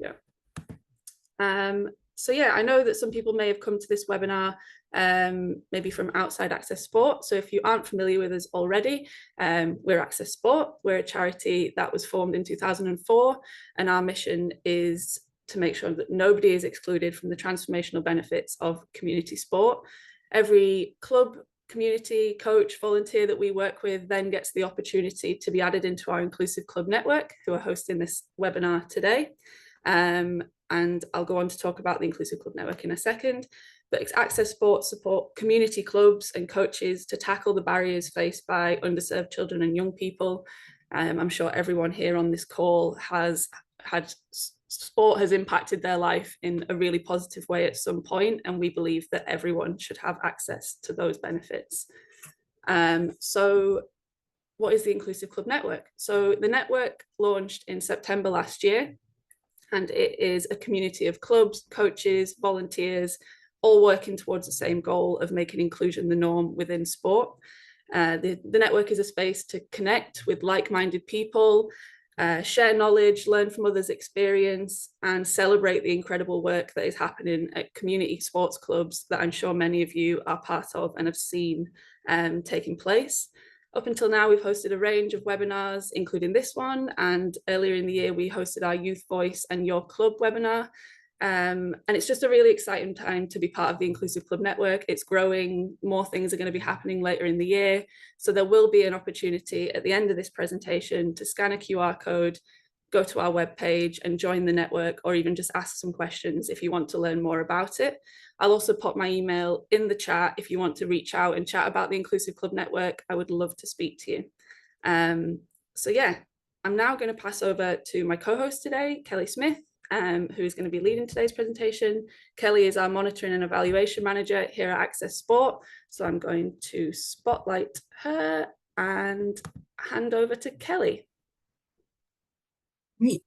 go. So yeah, I know that some people may have come to this webinar maybe from outside Access Sport. So if you aren't familiar with us already, we're Access Sport. We're a charity that was formed in 2004, and our mission is to make sure that nobody is excluded from the transformational benefits of community sport. Every club, community, coach, volunteer that we work with then gets the opportunity to be added into our inclusive club network, who are hosting this webinar today. And I'll go on to talk about the Inclusive Club Network in a second. But Access Sport support community clubs and coaches to tackle the barriers faced by underserved children and young people. I'm sure everyone here on this call has had sport has impacted their life in a really positive way at some point, and we believe that everyone should have access to those benefits. So what is the Inclusive Club Network? So the network launched in September last year, and it is a community of clubs, coaches, volunteers, all working towards the same goal of making inclusion the norm within sport. The network is a space to connect with like-minded people, share knowledge, learn from others' experience, and celebrate the incredible work that is happening at community sports clubs that I'm sure many of you are part of and have seen taking place. Up until now, we've hosted a range of webinars, including this one, and earlier in the year, we hosted our Youth Voice and Your Club webinar. And it's just a really exciting time to be part of the Inclusive Club Network. It's growing, more things are going to be happening later in the year. So there will be an opportunity at the end of this presentation to scan a QR code, go to our webpage and join the network, or even just ask some questions if you want to learn more about it. I'll also pop my email in the chat if you want to reach out and chat about the Inclusive Club Network. I would love to speak to you. So yeah, I'm now going to pass over to my co-host today, Kelly Smith, who is going to be leading today's presentation. Kelly is our monitoring and evaluation manager here at Access Sport. So I'm going to spotlight her and hand over to Kelly. Great.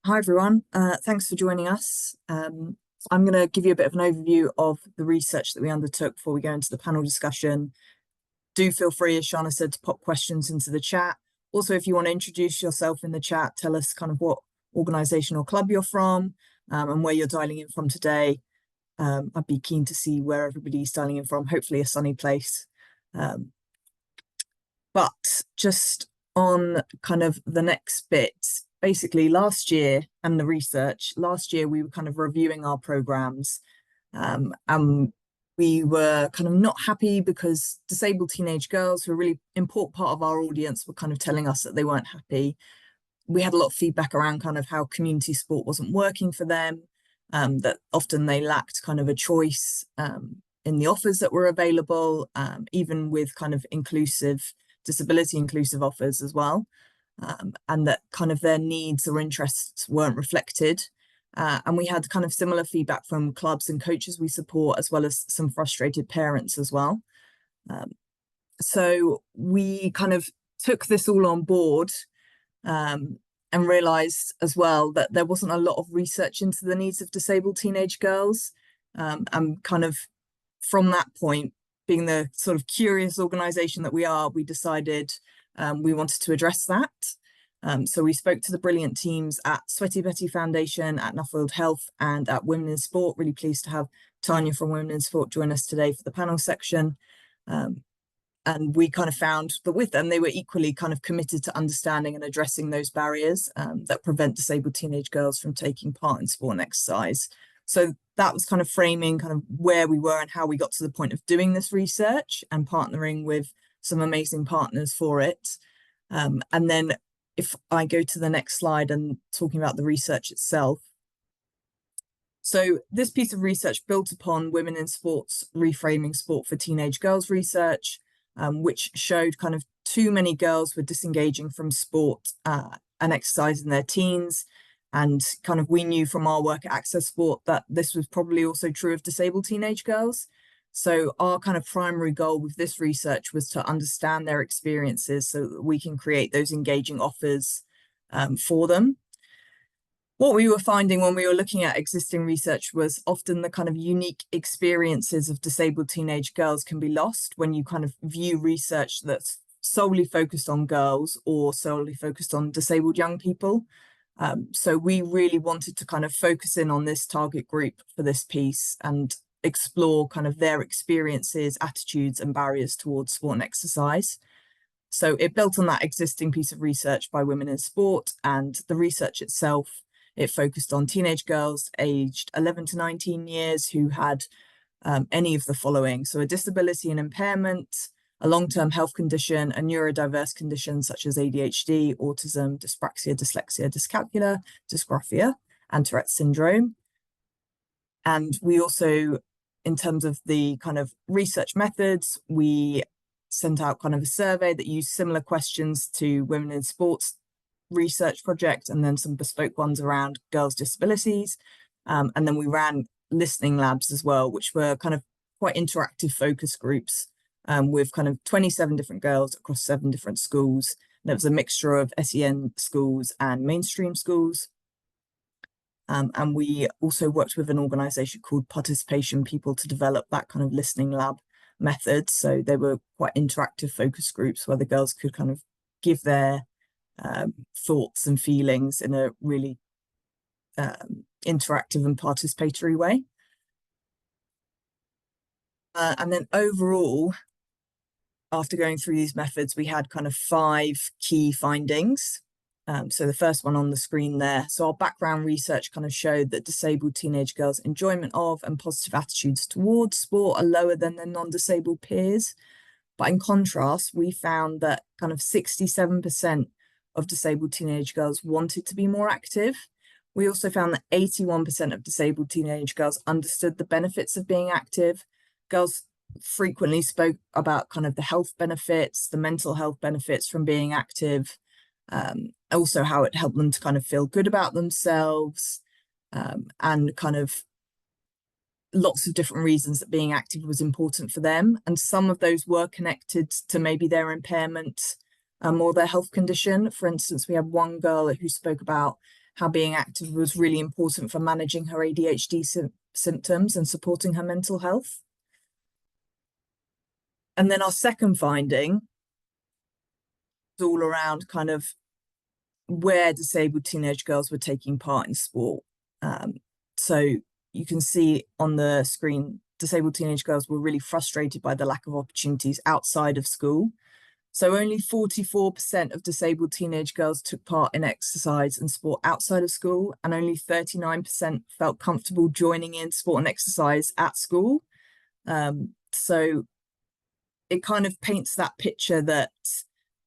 Hi, everyone. Thanks for joining us. I'm going to give you a bit of an overview of the research that we undertook before we go into the panel discussion. Do feel free, as Shana said, to pop questions into the chat. Also, if you want to introduce yourself in the chat, tell us kind of what organisation or club you're from and where you're dialing in from today. I'd be keen to see where everybody's dialing in from, hopefully a sunny place. But just on kind of the next bit, basically last year and the research, last year we were kind of reviewing our programs and we were kind of not happy because disabled teenage girls, who are a really important part of our audience, were kind of telling us that they weren't happy. We had a lot of feedback around kind of how community sport wasn't working for them, that often they lacked kind of a choice in the offers that were available, even with kind of disability inclusive offers as well. And that kind of their needs or interests weren't reflected. And we had kind of similar feedback from clubs and coaches we support, as well as some frustrated parents as well. So we kind of took this all on board and realised as well that there wasn't a lot of research into the needs of disabled teenage girls. And kind of from that point, being the sort of curious organisation that we are, we decided we wanted to address that. So we spoke to the brilliant teams at Sweaty Betty Foundation, at Nuffield Health and at Women in Sport. Really pleased to have Tanya from Women in Sport join us today for the panel section. And we kind of found that with them, they were equally kind of committed to understanding and addressing those barriers that prevent disabled teenage girls from taking part in sport and exercise. So that was kind of framing kind of where we were and how we got to the point of doing this research and partnering with some amazing partners for it. And then if I go to the next slide and talking about the research itself. So this piece of research built upon Women in Sport's Reframing Sport for Teenage Girls research, which showed kind of too many girls were disengaging from sport and exercise in their teens. And kind of we knew from our work at Access Sport that this was probably also true of disabled teenage girls. So our kind of primary goal with this research was to understand their experiences so that we can create those engaging offers for them. What we were finding when we were looking at existing research was often the kind of unique experiences of disabled teenage girls can be lost when you kind of view research that's solely focused on girls or solely focused on disabled young people. So we really wanted to kind of focus in on this target group for this piece and explore kind of their experiences, attitudes, and barriers towards sport and exercise. So it built on that existing piece of research by Women in Sport, and the research itself, it focused on teenage girls aged 11 to 19 years who had any of the following. So a disability and impairment, a long-term health condition, a neurodiverse condition such as ADHD, autism, dyspraxia, dyslexia, dyscalculia, dysgraphia, and Tourette's syndrome. And we also, in terms of the kind of research methods, we sent out kind of a survey that used similar questions to Women in Sports research project, and then some bespoke ones around girls' disabilities. And then we ran listening labs as well, which were kind of quite interactive focus groups with kind of 27 different girls across 7 different schools. And it was a mixture of SEN schools and mainstream schools. And we also worked with an organisation called Participation People to develop that kind of listening lab method. So they were quite interactive focus groups where the girls could kind of give their thoughts and feelings in a really interactive and participatory way. And then overall, after going through these methods, we had kind of 5 key findings. So the first one on the screen there. So our background research kind of showed that disabled teenage girls' enjoyment of and positive attitudes towards sport are lower than their non-disabled peers. But in contrast, we found that kind of 67% of disabled teenage girls wanted to be more active. We also found that 81% of disabled teenage girls understood the benefits of being active. Girls frequently spoke about kind of the health benefits, the mental health benefits from being active, also how it helped them to kind of feel good about themselves, and kind of lots of different reasons that being active was important for them. And some of those were connected to maybe their impairment or their health condition. For instance, we had one girl who spoke about how being active was really important for managing her ADHD symptoms and supporting her mental health. And then our second finding is all around kind of where disabled teenage girls were taking part in sport. So you can see on the screen, disabled teenage girls were really frustrated by the lack of opportunities outside of school. So only 44% of disabled teenage girls took part in exercise and sport outside of school, and only 39% felt comfortable joining in sport and exercise at school. So it kind of paints that picture that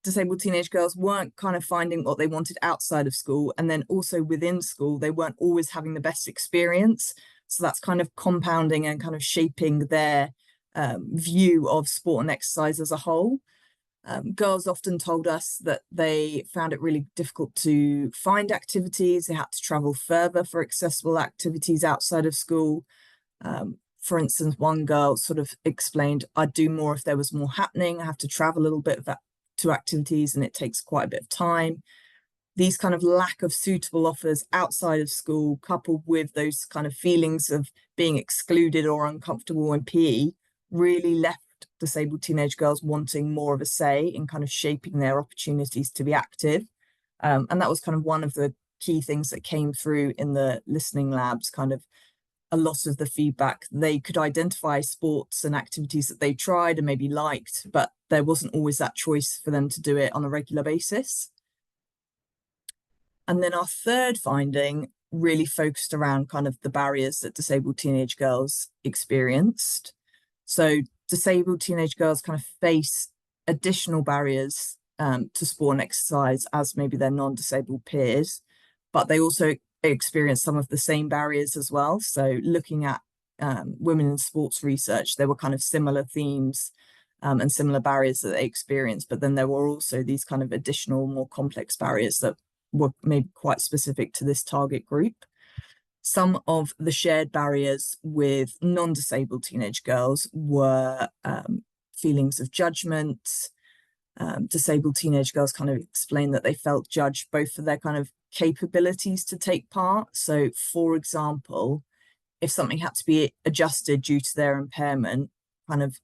disabled teenage girls weren't kind of finding what they wanted outside of school, and then also within school, they weren't always having the best experience. So that's kind of compounding and kind of shaping their view of sport and exercise as a whole. Girls often told us that they found it really difficult to find activities. They had to travel further for accessible activities outside of school. For instance, one girl sort of explained, I'd do more if there was more happening. I have to travel a little bit to activities and it takes quite a bit of time. These kind of lack of suitable offers outside of school, coupled with those kind of feelings of being excluded or uncomfortable in PE, really left disabled teenage girls wanting more of a say in kind of shaping their opportunities to be active. And that was kind of one of the key things that came through in the listening labs, kind of a lot of the feedback. They could identify sports and activities that they tried and maybe liked, but there wasn't always that choice for them to do it on a regular basis. And then our third finding really focused around kind of the barriers that disabled teenage girls experienced. So disabled teenage girls kind of face additional barriers to sport and exercise as maybe their non-disabled peers, but they also experience some of the same barriers as well. So looking at women in sports research, there were kind of similar themes and similar barriers that they experienced, but then there were also these kind of additional, more complex barriers that were maybe quite specific to this target group. Some of the shared barriers with non-disabled teenage girls were feelings of judgment. Disabled teenage girls kind of explained that they felt judged both for their kind of capabilities to take part. So, for example, if something had to be adjusted due to their impairment, kind of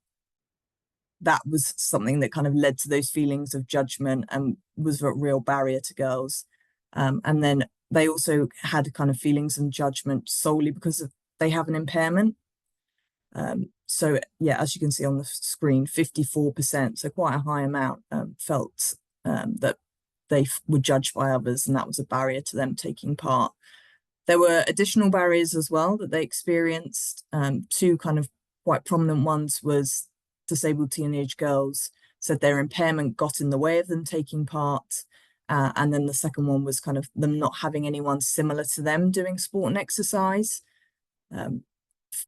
that was something that kind of led to those feelings of judgment and was a real barrier to girls. And then they also had kind of feelings and judgment solely because they have an impairment. So yeah, as you can see on the screen, 54%, so quite a high amount, felt that they were judged by others, and that was a barrier to them taking part. There were additional barriers as well that they experienced. Two kind of quite prominent ones was disabled teenage girls said their impairment got in the way of them taking part. And then the second one was kind of them not having anyone similar to them doing sport and exercise.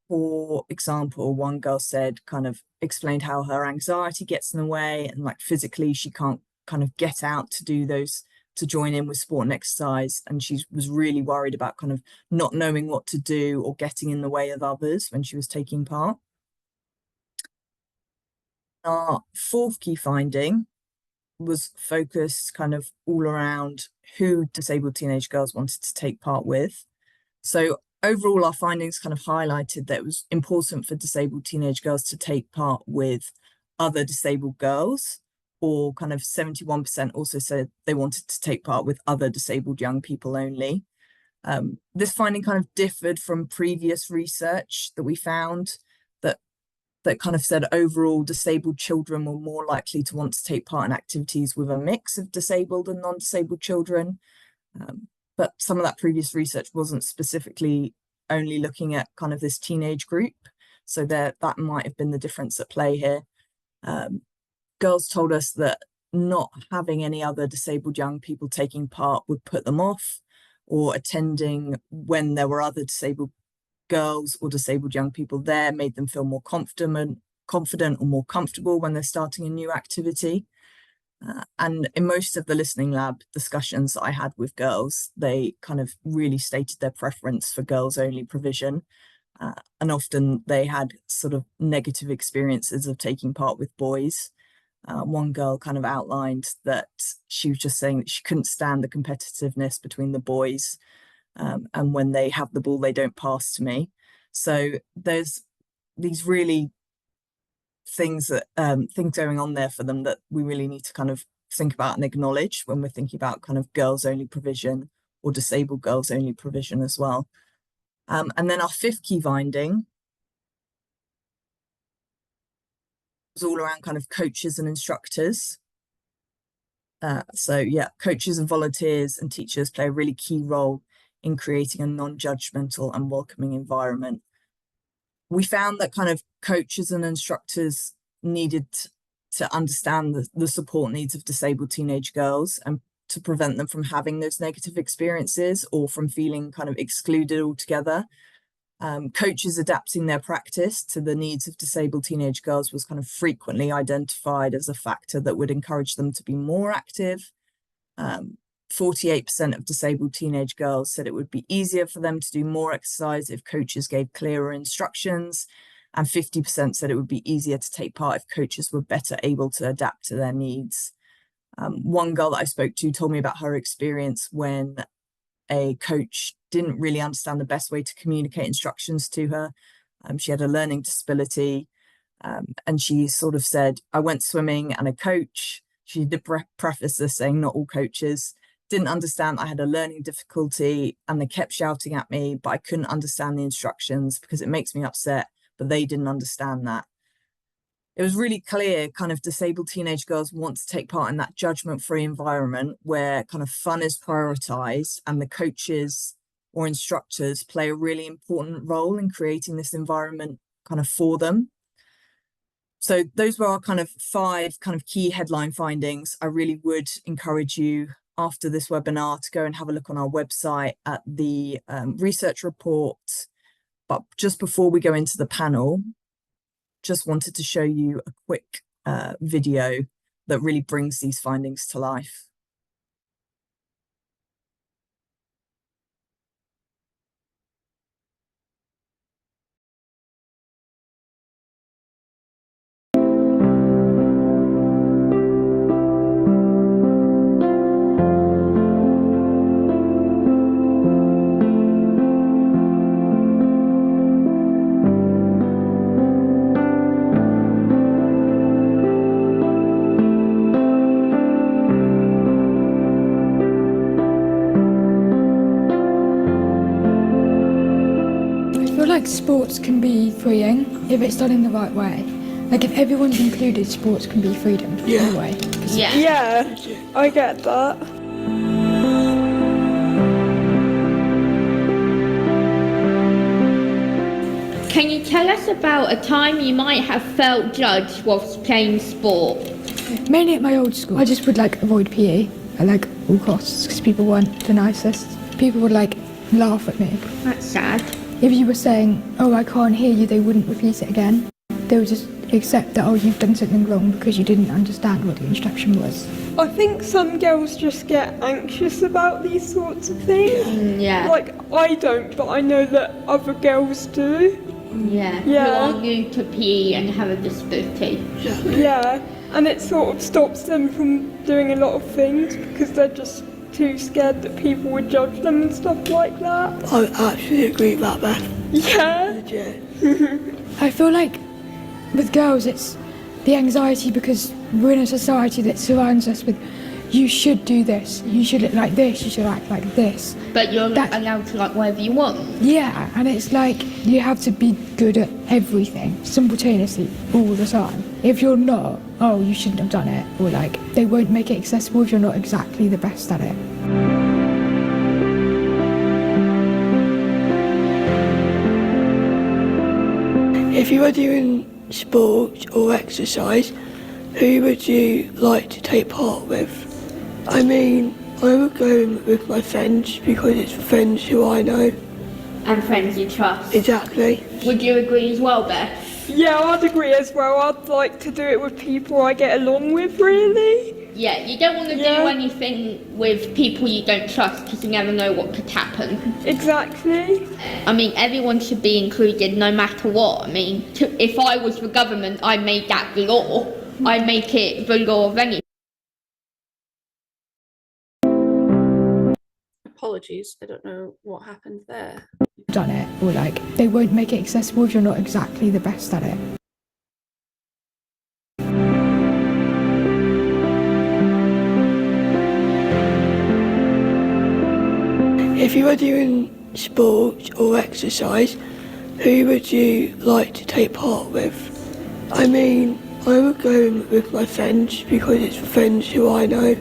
For example, one girl said, kind of explained how her anxiety gets in the way, and like physically she can't kind of get out to do those, to join in with sport and exercise, and she was really worried about kind of not knowing what to do or getting in the way of others when she was taking part. Our fourth key finding was focused kind of all around who disabled teenage girls wanted to take part with. So overall, our findings kind of highlighted that it was important for disabled teenage girls to take part with other disabled girls, or kind of 71% also said they wanted to take part with other disabled young people only. This finding kind of differed from previous research that we found that kind of said overall disabled children were more likely to want to take part in activities with a mix of disabled and non-disabled children. But some of that previous research wasn't specifically only looking at kind of this teenage group. So that might have been the difference at play here. Girls told us that not having any other disabled young people taking part would put them off, or attending when there were other disabled girls or disabled young people there made them feel more confident or more comfortable when they're starting a new activity. And in most of the listening lab discussions that I had with girls, they kind of really stated their preference for girls only provision. And often they had sort of negative experiences of taking part with boys. One girl kind of outlined that she was just saying that she couldn't stand the competitiveness between the boys. And when they have the ball, they don't pass to me. So there's these really things going on there for them that we really need to kind of think about and acknowledge when we're thinking about kind of girls only provision or disabled girls only provision as well. And then our fifth key finding was all around kind of coaches and instructors. So yeah, coaches and volunteers and teachers play a really key role in creating a non-judgmental and welcoming environment. We found that kind of coaches and instructors needed to understand the support needs of disabled teenage girls and to prevent them from having those negative experiences or from feeling kind of excluded altogether. Coaches adapting their practice to the needs of disabled teenage girls was kind of frequently identified as a factor that would encourage them to be more active. 48% of disabled teenage girls said it would be easier for them to do more exercise if coaches gave clearer instructions, and 50% said it would be easier to take part if coaches were better able to adapt to their needs. One girl that I spoke to told me about her experience when a coach didn't really understand the best way to communicate instructions to her. She had a learning disability, and she sort of said, I went swimming and a coach, she did preface this saying not all coaches, didn't understand I had a learning difficulty and they kept shouting at me, but I couldn't understand the instructions because it makes me upset, but they didn't understand that. It was really clear kind of disabled teenage girls want to take part in that judgment-free environment where kind of fun is prioritized and the coaches or instructors play a really important role in creating this environment kind of for them. So those were our kind of 5 kind of key headline findings. I really would encourage you after this webinar to go and have a look on our website at the research report. But just before we go into the panel, just wanted to show you a quick video that really brings these findings to life. like sports can be freeing if it's done in the right way. Like if everyone's included, sports can be freedom in a way. Yeah, I get that. Can you tell us about a time you might have felt judged whilst playing sport? Mainly at my old school, I just would like avoid PE at like all costs because people weren't the nicest. People would like laugh at me. That's sad. If you were saying, oh, I can't hear you, they wouldn't repeat it again. They would just accept that, oh, you've done something wrong because you didn't understand what the instruction was. I think some girls just get anxious about these sorts of things. Yeah. Like, I don't, but I know that other girls do. Yeah. Yeah. Who are new to PE and have a disability. Yeah, and it sort of stops them from doing a lot of things because they're just too scared that people would judge them and stuff like that. I absolutely agree with that, Beth. Yeah. Legit. I feel like with girls it's the anxiety because we're in a society that surrounds us with you should do this, you should look like this, you should act like this. But you're allowed to like whatever you want. Yeah, and it's like you have to be good at everything simultaneously all the time. If you're not, oh, you shouldn't have done it, or like they won't make it accessible if you're not exactly the best at it. If you were doing sport or exercise, who would you like to take part with? I mean, I would go with my friends because it's friends who I know. And friends you trust. Exactly. Would you agree as well, Beth? Yeah, I'd agree as well. I'd like to do it with people I get along with, really. Yeah, you don't want to do anything with people you don't trust because you never know what could happen. Exactly. I mean, everyone should be included no matter what. I mean, if I was the government, I made that the law. I make it the law of anything. Apologies, I don't know what happened there. Done it, or like they won't make it accessible if you're not exactly the best at it. If you were doing sport or exercise, who would you like to take part with? I mean, I would go with my friends because it's friends who I know.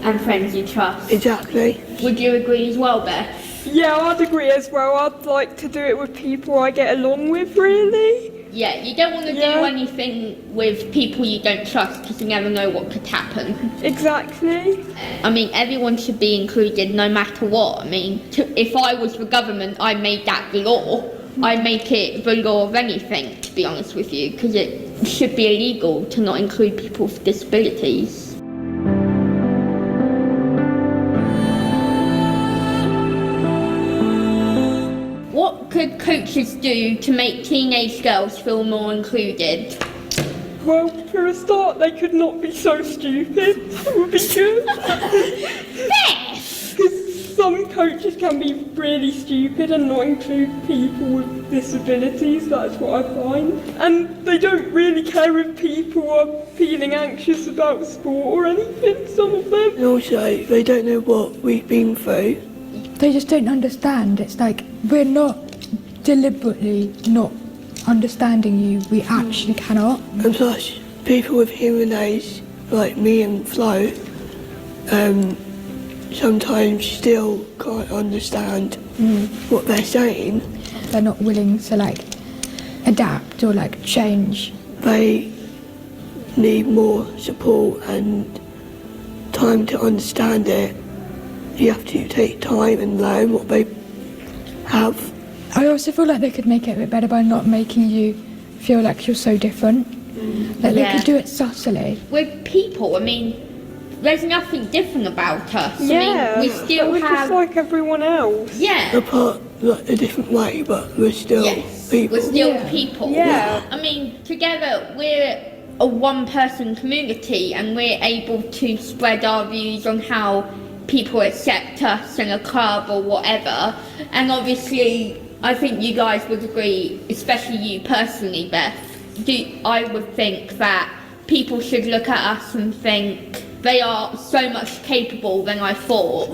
And friends you trust. Exactly. Would you agree as well, Beth? Yeah, I'd agree as well. I'd like to do it with people I get along with, really. Yeah, you don't want to do anything with people you don't trust because you never know what could happen. Exactly. I mean, everyone should be included no matter what. I mean, if I was the government, I made that the law. I make it the law of anything, to be honest with you, because it should be illegal to not include people with disabilities. What could coaches do to make teenage girls feel more included? Well, for a start, they could not be so stupid. That would be good. Because some coaches can be really stupid and not include people with disabilities, that's what I find. And they don't really care if people are feeling anxious about sport or anything, some of them. And also, they don't know what we've been through. They just don't understand. It's like we're not deliberately not understanding you, we actually cannot. And plus, people with hearing aids, like me and Flo, sometimes still can't understand what they're saying. They're not willing to like adapt or like change. They need more support and time to understand it. You have to take time and learn what they have. I also feel like they could make it a bit better by not making you feel like you're so different. Like they could do it subtly. With people, I mean, there's nothing different about us. Yeah, I mean, we still we're have... just like everyone else. Yeah. Apart, like, a different way, but we're still people. We're still people. Yeah. I mean, together we're a one-person community and we're able to spread our views on how people accept us in a club or whatever. And obviously, I think you guys would agree, especially you personally, Beth, I would think that people should look at us and think they are so much capable than I thought.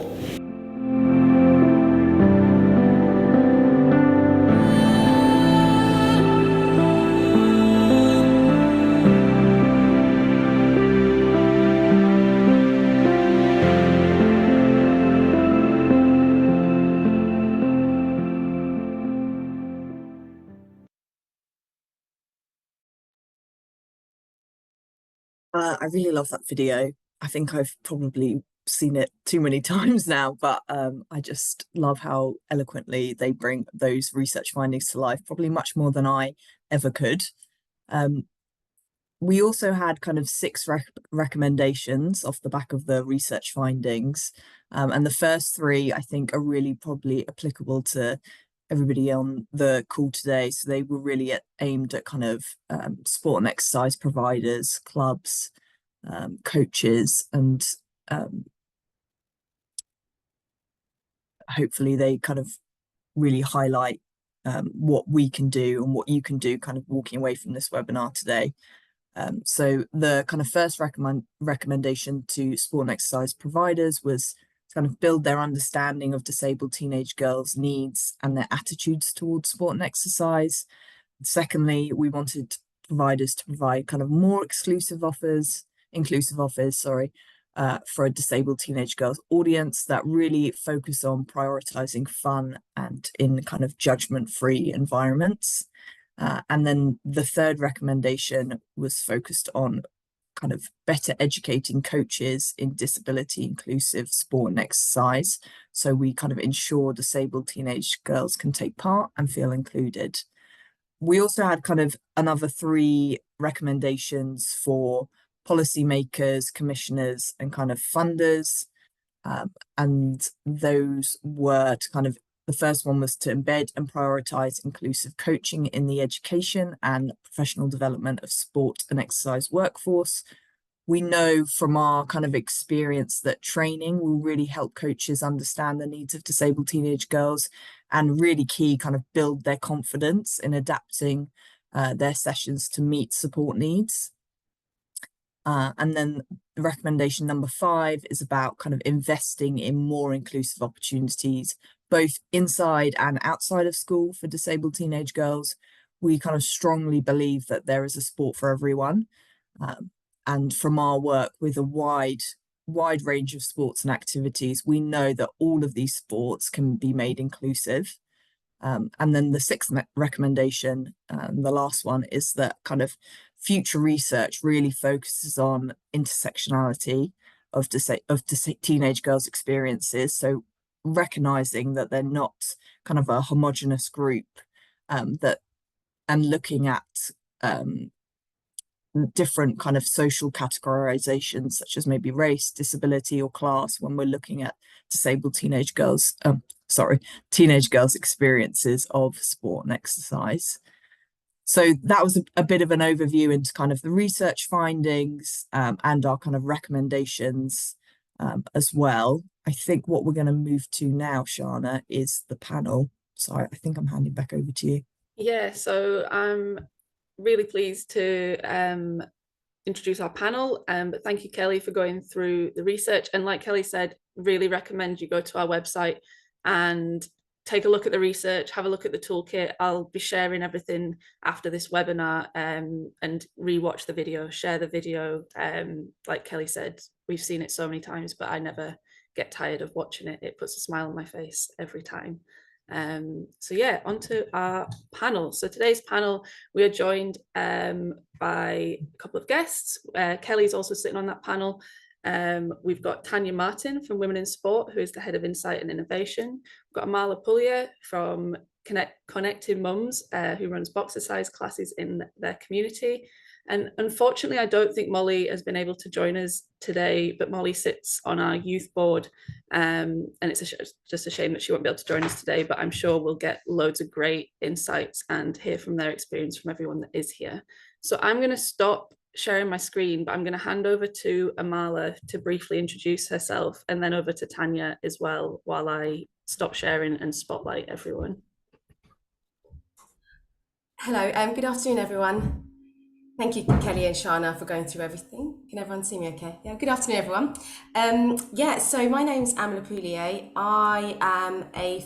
I really love that video. I think I've probably seen it too many times now, but I just love how eloquently they bring those research findings to life, probably much more than I ever could. We also had kind of 6 recommendations off the back of the research findings. And the first 3, I think, are really probably applicable to everybody on the call today. So they were really aimed at kind of sport and exercise providers, clubs, coaches, and hopefully they kind of really highlight what we can do and what you can do kind of walking away from this webinar today. So the kind of first recommendation to sport and exercise providers was to kind of build their understanding of disabled teenage girls' needs and their attitudes towards sport and exercise. Secondly, we wanted providers to provide kind of more inclusive offers, for a disabled teenage girls audience that really focus on prioritizing fun and in kind of judgment-free environments. And then the third recommendation was focused on kind of better educating coaches in disability inclusive sport and exercise. So we kind of ensure disabled teenage girls can take part and feel included. We also had kind of another 3 recommendations for policymakers, commissioners, and kind of funders. And those were to kind of, the first one was to embed and prioritize inclusive coaching in the education and professional development of sport and exercise workforce. We know from our kind of experience that training will really help coaches understand the needs of disabled teenage girls and really key kind of build their confidence in adapting their sessions to meet support needs. And then recommendation number 5 is about kind of investing in more inclusive opportunities, both inside and outside of school for disabled teenage girls. We kind of strongly believe that there is a sport for everyone. And from our work with a wide range of sports and activities, we know that all of these sports can be made inclusive. And then the 6th recommendation, the last one, is that kind of future research really focuses on intersectionality of teenage girls' experiences. So recognizing that they're not kind of a homogenous group, and looking at different kind of social categorizations such as maybe race, disability, or class when we're looking at disabled teenage girls' experiences of sport and exercise. So that was a bit of an overview into kind of the research findings and our kind of recommendations as well. I think what we're going to move to now, Shana, is the panel. So I think I'm handing back over to you. Yeah, so I'm really pleased to introduce our panel, but thank you, Kelly, for going through the research. And like Kelly said, really recommend you go to our website and take a look at the research, have a look at the toolkit. I'll be sharing everything after this webinar, and rewatch the video, share the video. Like Kelly said, we've seen it so many times, but I never get tired of watching it. It puts a smile on my face every time. So yeah, onto our panel. So today's panel, we are joined by a couple of guests. Kelly's also sitting on that panel. We've got Tanya Martin from Women in Sport, who is the head of Insight and Innovation. We've got Amala Poulier from Connecting Mums, who runs boxercise classes in their community. And unfortunately, I don't think Molly has been able to join us today, but Molly sits on our youth board, and it's just a shame that she won't be able to join us today, but I'm sure we'll get loads of great insights and hear from their experience from everyone that is here. So I'm going to stop sharing my screen, but I'm going to hand over to Amala to briefly introduce herself, and then over to Tanya as well, while I stop sharing and spotlight everyone. Hello, good afternoon, everyone. Thank you, Kelly and Shana, for going through everything. Can everyone see me okay? Yeah, good afternoon, everyone. So my name's Amala Poulier. I am a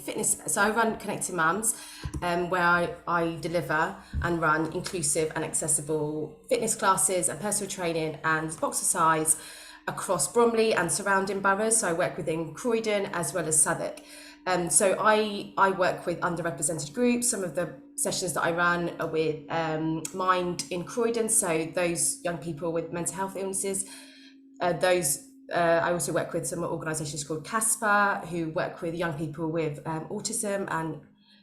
so I run Connecting Mums, where I deliver and run inclusive and accessible fitness classes and personal training and boxercise across Bromley and surrounding boroughs. So I work within Croydon as well as Southwark. So I work with underrepresented groups. Some of the sessions that I ran are with Mind in Croydon, so those young people with mental health illnesses. I also work with some organisations called Casper, who work with young people with autism and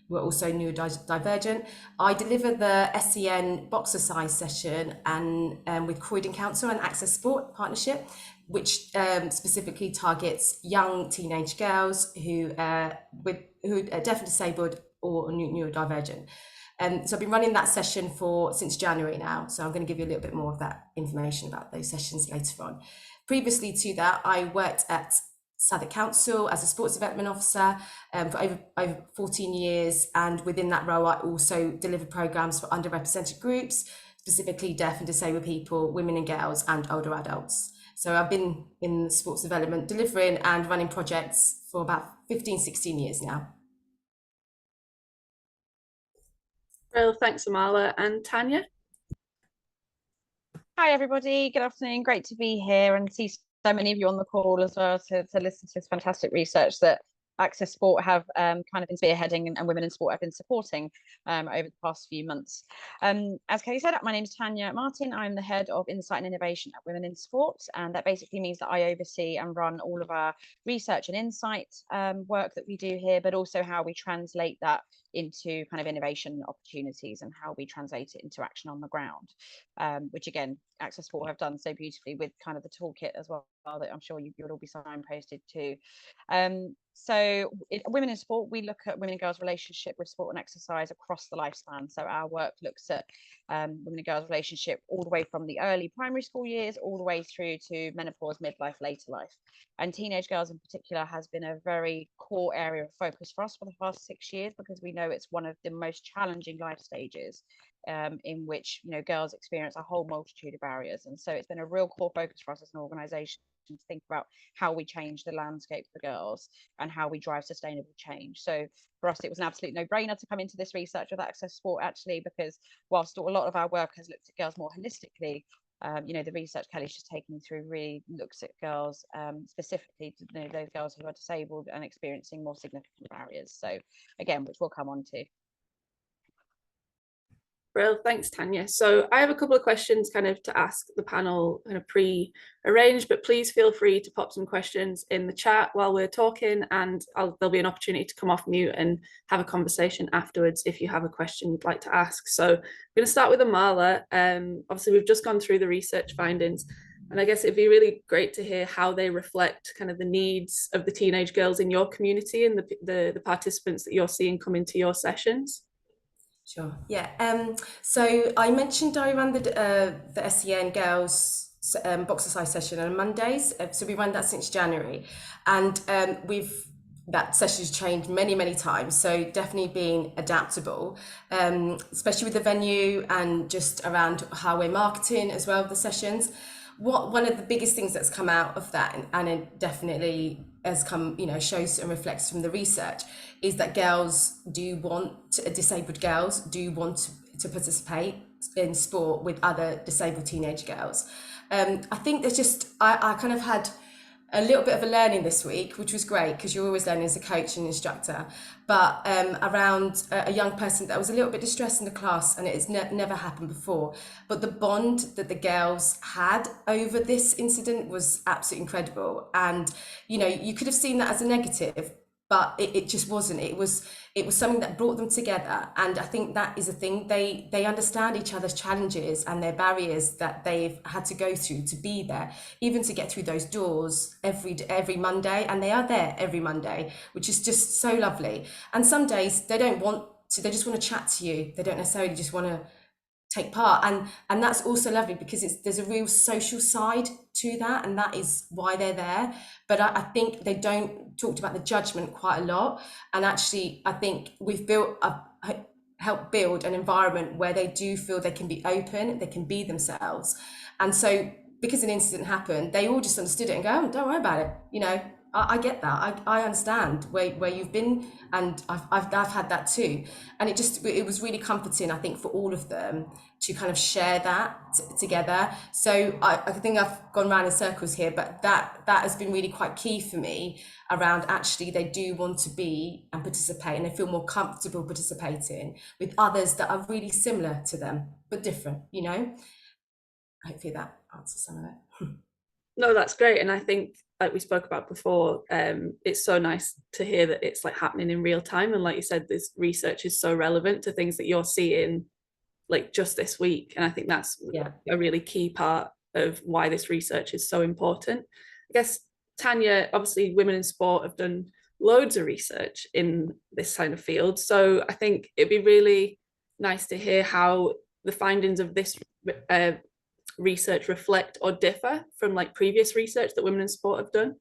who are also neurodivergent. I deliver the SEN boxer size session and with Croydon Council and Access Sport partnership, which specifically targets young teenage girls who are deaf and disabled or neurodivergent. So I've been running that session since January now. So I'm going to give you a little bit more of that information about those sessions later on. Previously to that, I worked at Southwark Council as a sports development officer for over 14 years. And within that role, I also delivered programs for underrepresented groups, specifically deaf and disabled people, women and girls, and older adults. So I've been in sports development, delivering and running projects for about 15, 16 years now. Well, thanks, Amala. And Tanya? Hi, everybody. Good afternoon. Great to be here and see so many of you on the call as well to listen to this fantastic research that Access Sport have kind of been spearheading and Women in Sport have been supporting over the past few months. As Kelly said, my name is Tanya Martin. I'm the head of Insight and Innovation at Women in Sport, and that basically means that I oversee and run all of our research and insight work that we do here, but also how we translate that into kind of innovation opportunities and how we translate it into action on the ground, which again, Access Sport have done so beautifully with kind of the toolkit as well that I'm sure you'll all be signposted to. So Women in Sport, we look at women and girls' relationship with sport and exercise across the lifespan. So our work looks at women and girls' relationship all the way from the early primary school years all the way through to menopause, midlife, later life. And teenage girls in particular has been a very core area of focus for us for the past 6 years, because we know it's one of the most challenging life stages in which girls experience a whole multitude of barriers. And so it's been a real core focus for us as an organisation to think about how we change the landscape for girls and how we drive sustainable change. So for us, it was an absolute no-brainer to come into this research with Access Sport, actually, because whilst a lot of our work has looked at girls more holistically, the research Kelly's just taken you through really looks at girls, specifically those girls who are disabled and experiencing more significant barriers. So again, which we'll come on to. Well, thanks, Tanya. So I have a couple of questions kind of to ask the panel kind of pre-arranged, but please feel free to pop some questions in the chat while we're talking, and there'll be an opportunity to come off mute and have a conversation afterwards if you have a question you'd like to ask. So I'm going to start with Amala. Obviously, we've just gone through the research findings, and I guess it'd be really great to hear how they reflect kind of the needs of the teenage girls in your community and the participants that you're seeing come into your sessions. Sure. Yeah. So I mentioned I ran the SEN girls boxer size session on Mondays. So we ran that since January, and that session's changed many times. So definitely being adaptable, especially with the venue and just around how we're marketing as well, the sessions. One of the biggest things that's come out of that, and it definitely has come, shows and reflects from the research, is that disabled girls do want to participate in sport with other disabled teenage girls. I think there's just, I kind of had a little bit of a learning this week, which was great because you're always learning as a coach and instructor, but around a young person that was a little bit distressed in the class, and it has never happened before. But the bond that the girls had over this incident was absolutely incredible. And, you could have seen that as a negative, but it just wasn't. It was something that brought them together. And I think that is a thing. They understand each other's challenges and their barriers that they've had to go through to be there, even to get through those doors every Monday. And they are there every Monday, which is just so lovely. And some days they don't want to, they just want to chat to you. They don't necessarily just want to take part, and that's also lovely because there's a real social side to that, and that is why they're there. But I think they don't talked about the judgment quite a lot, and actually I think we've helped build an environment where they do feel they can be open, they can be themselves. And so because an incident happened, they all just understood it and go, oh, don't worry about it, I get that. I understand where you've been, and I've had that too. And it was really comforting, I think, for all of them to kind of share that together. So I think I've gone round in circles here, but that has been really quite key for me around actually they do want to be and participate, and they feel more comfortable participating with others that are really similar to them, but different, you know? Hopefully that answers some of it. No, that's great. And I think, like we spoke about before, it's so nice to hear that it's like happening in real time. And like you said, this research is so relevant to things that you're seeing like just this week. And I think that's a really key part of why this research is so important. I guess, Tanya, obviously women in sport have done loads of research in this kind of field. So I think it'd be really nice to hear how the findings of this research reflect or differ from like previous research that women in sport have done.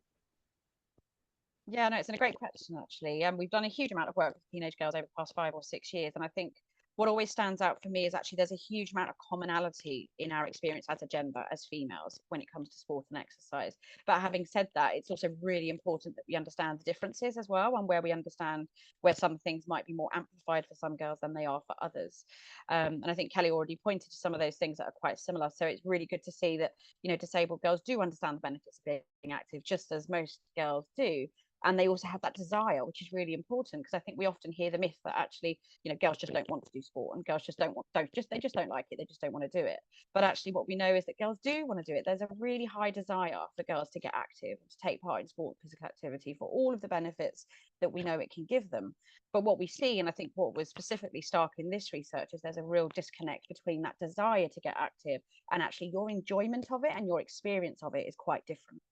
Yeah, no, it's a great question, actually. We've done a huge amount of work with teenage girls over the past 5 or 6 years. And I think what always stands out for me is actually there's a huge amount of commonality in our experience as a gender, as females, when it comes to sport and exercise. But having said that, it's also really important that we understand the differences as well, and where we understand where some things might be more amplified for some girls than they are for others. And I think Kelly already pointed to some of those things that are quite similar. So it's really good to see that, you know, disabled girls do understand the benefits of being active, just as most girls do. And they also have that desire, which is really important, because I think we often hear the myth that actually, you know, girls just don't want to do sport, and girls just they just don't like it, they just don't want to do it. But actually what we know is that girls do want to do it. There's a really high desire for girls to get active, to take part in sport and physical activity for all of the benefits that we know it can give them. But what we see, and I think what was specifically stark in this research, is there's a real disconnect between that desire to get active and actually your enjoyment of it and your experience of it is quite different.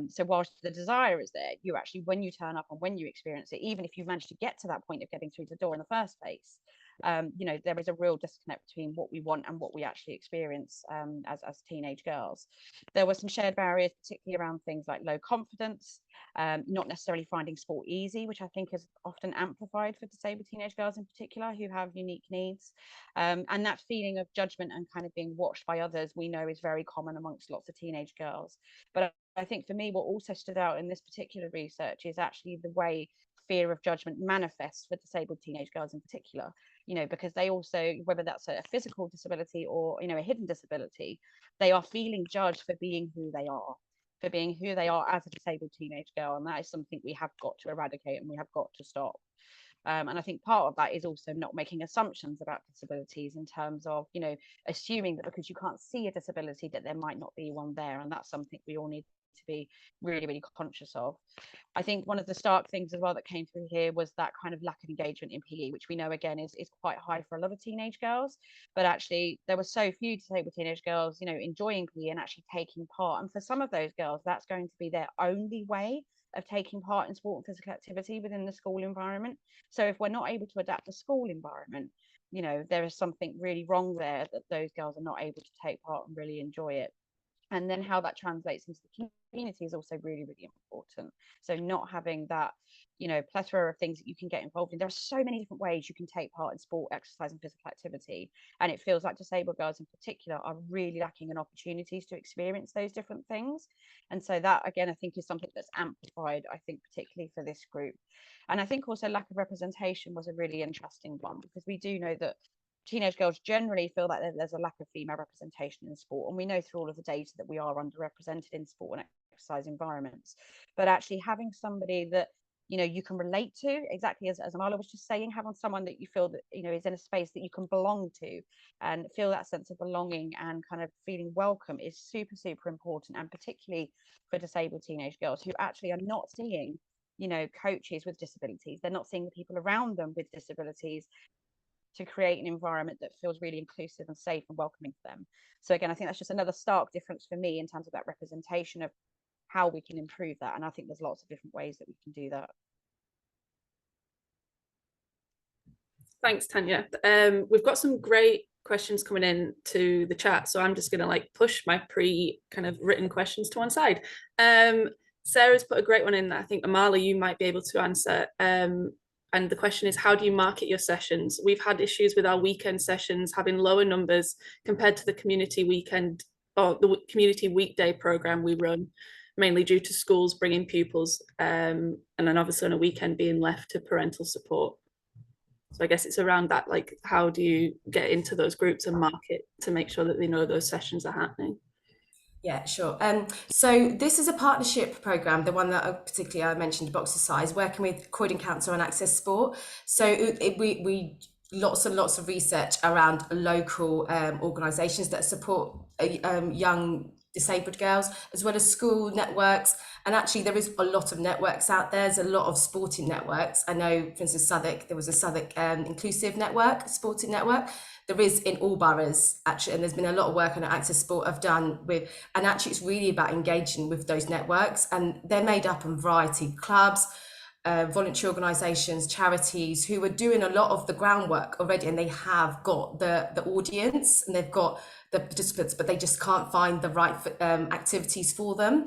So whilst the desire is there, you actually, when you turn up and when you experience it, even if you've managed to get to that point of getting through the door in the first place, you know, there is a real disconnect between what we want and what we actually experience as teenage girls. There were some shared barriers, particularly around things like low confidence, not necessarily finding sport easy, which I think is often amplified for disabled teenage girls in particular who have unique needs. And that feeling of judgment and kind of being watched by others, we know is very common amongst lots of teenage girls. But I think for me, what also stood out in this particular research is actually the way fear of judgment manifests for disabled teenage girls in particular, you know, because they also, whether that's a physical disability or, you know, a hidden disability, they are feeling judged for being who they are, as a disabled teenage girl. And that is something we have got to eradicate and we have got to stop. And I think part of that is also not making assumptions about disabilities in terms of, you know, assuming that because you can't see a disability that there might not be one there. And that's something we all need to be really, really conscious of. I think one of the stark things as well that came through here was that kind of lack of engagement in PE, which we know again is quite high for a lot of teenage girls. But actually there were so few disabled teenage girls, you know, enjoying PE and actually taking part. And for some of those girls, that's going to be their only way of taking part in sport and physical activity within the school environment. So if we're not able to adapt the school environment, you know, there is something really wrong there, that those girls are not able to take part and really enjoy it. And then how that translates into the community is also really, really important. So not having that, you know, plethora of things that you can get involved in. There are so many different ways you can take part in sport, exercise and physical activity. And it feels like disabled girls in particular are really lacking in opportunities to experience those different things. And so that, again, I think is something that's amplified, I think, particularly for this group. And I think also lack of representation was a really interesting one, because we do know that teenage girls generally feel that there's a lack of female representation in sport, and we know through all of the data that we are underrepresented in sport and exercise environments. But actually having somebody that, you know, you can relate to, exactly as Amala was just saying, having someone that you feel that, you know, is in a space that you can belong to and feel that sense of belonging and kind of feeling welcome is super, super important, and particularly for disabled teenage girls who actually are not seeing, you know, coaches with disabilities. They're not seeing the people around them with disabilities to create an environment that feels really inclusive and safe and welcoming for them. So again, I think that's just another stark difference for me in terms of that representation of how we can improve that. And I think there's lots of different ways that we can do that. Thanks, Tanya. We've got some great questions coming in to the chat, so I'm just going to like push my kind of written questions to one side. Sarah's put a great one in that I think, Amala, you might be able to answer. And the question is, how do you market your sessions? We've had issues with our weekend sessions having lower numbers compared to the community weekend or the community weekday program we run. mainly due to schools bringing pupils, and then obviously on a weekend being left to parental support. So I guess it's around that, like, how do you get into those groups and market to make sure that they know those sessions are happening? Yeah, sure. So this is a partnership program, the one that particularly I mentioned, Boxercise, working with Croydon Council and Access Sport. So we lots and lots of research around local organisations that support young disabled girls, as well as school networks. And actually there is a lot of networks out there. There's a lot of sporting networks. I know, for instance, Southwark, there was a Southwark inclusive network, sporting network. There is in all boroughs, actually, and there's been a lot of work on Access Sport I've done with, and actually it's really about engaging with those networks, and they're made up of a variety of clubs, voluntary organisations, charities who are doing a lot of the groundwork already, and they have got the audience and they've got the participants, but they just can't find the right activities for them.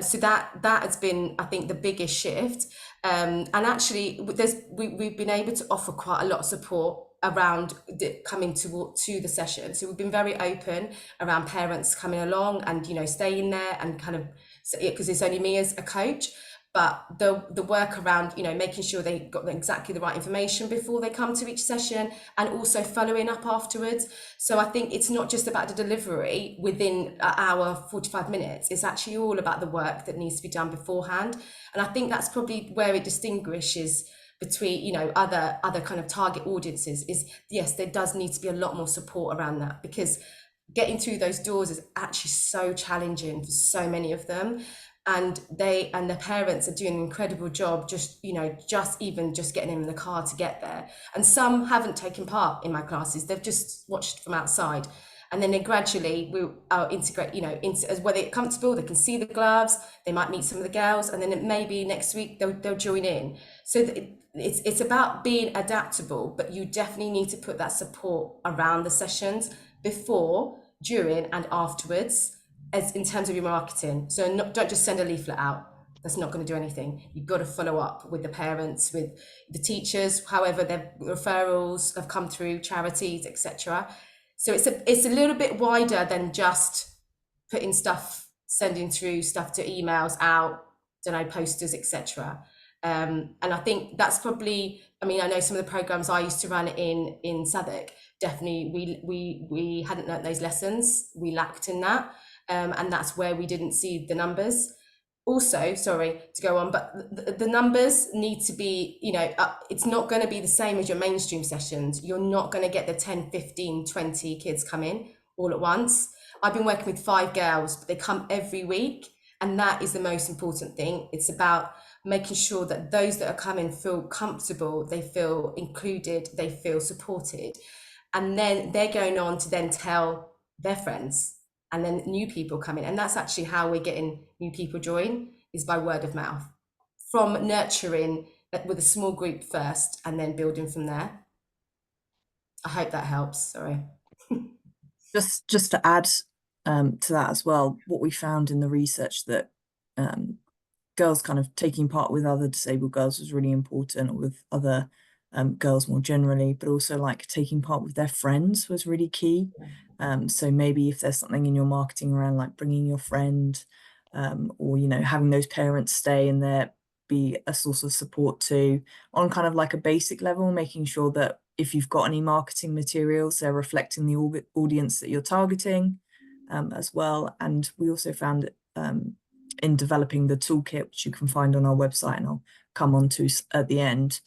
So that has been, I think, the biggest shift. And actually, we've been able to offer quite a lot of support around coming to the session. So we've been very open around parents coming along and, you know, staying there and kind of, because it's only me as a coach. But the work around, you know, making sure they got exactly the right information before they come to each session, and also following up afterwards. So I think it's not just about the delivery within an hour, 45 minutes. It's actually all about the work that needs to be done beforehand. And I think that's probably where it distinguishes between, you know, other kind of target audiences. Is yes, there does need to be a lot more support around that, because getting through those doors is actually so challenging for so many of them. And the parents are doing an incredible job, just getting them in the car to get there. And some haven't taken part in my classes; they've just watched from outside. And then they gradually will integrate, as where they're comfortable, they can see the gloves, they might meet some of the girls, and then maybe next week they'll join in. So it's about being adaptable, but you definitely need to put that support around the sessions before, during, and afterwards, as in terms of your marketing. So don't just send a leaflet out. That's not going to do anything. You've got to follow up with the parents, with the teachers, however their referrals have come through, charities, etc. So it's a little bit wider than just sending through stuff to emails out, posters, etc. And I think that's probably, I know some of the programs I used to run in Southwark, definitely we hadn't learnt those lessons. We lacked in that. And that's where we didn't see the numbers. Also, sorry to go on, but the numbers need to be, it's not going to be the same as your mainstream sessions. You're not going to get the 10, 15, 20 kids come in all at once. I've been working with 5 girls, but they come every week. And that is the most important thing. It's about making sure that those that are coming feel comfortable, they feel included, they feel supported. And then they're going on to then tell their friends, and then new people come in. And that's actually how we're getting new people join, is by word of mouth, from nurturing with a small group first and then building from there. I hope that helps. Sorry. Just to add to that as well, what we found in the research, that girls kind of taking part with other disabled girls was really important, or with other girls more generally, but also like taking part with their friends was really key. So maybe if there's something in your marketing around like bringing your friend, or having those parents stay and there be a source of support too, on kind of like a basic level, making sure that if you've got any marketing materials, they're reflecting the audience that you're targeting as well. And we also found in developing the toolkit, which you can find on our website and I'll come on to at the end,